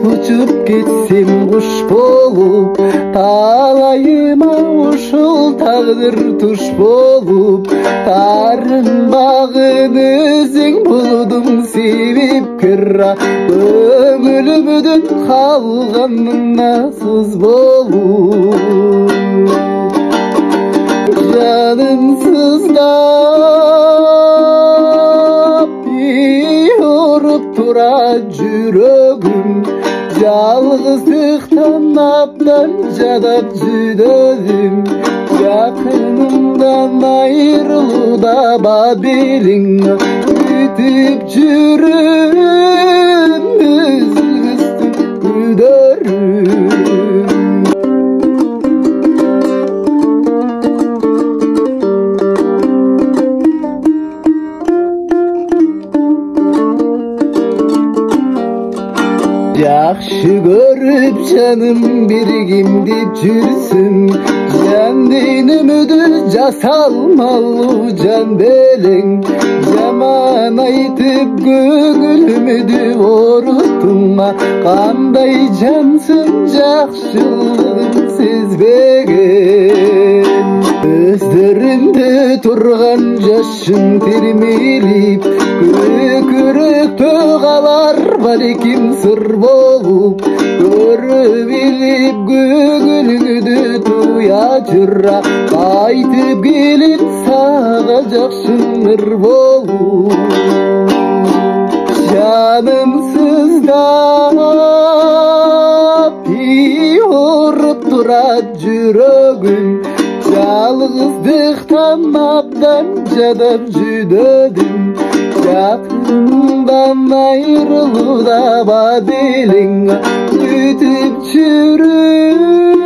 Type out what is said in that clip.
учуп кетсем куш болуп, талайыма ушул тагдыр туш болуп, тарынбагын өзүң болдуң себепкер, көңүлүмдүн калганына сыз болуп. Canım sızlap yorup tura жүрөгүм, жалгыздыктан абдан жадап жүдөдүм. Жакынымдан айрылууда бабелиң күтүп жүрөм, үзгүстү күдөрүм. Жақшы көрүп жаным биригим деп жүрсүң, жан дейнүмүдү жасалмалуу жан белең. Жаман айтып көңүлүмүдү оруттуңа, кандай жансың жакшылыгын сезбеген. Көздөрүндө турган жашың термелип, көкүрөктө калар балким сыр болуп. Көрүп билип көңүлүңдү туя жыра, кайтып келип сага жакшыңыр болуп. Жаным сыздап yorup турат жүрөгүм, жалгыздыктан абдан жадап жүдөдүм. Жакынымдан айрылууда бабелиң күтүп жүрөм.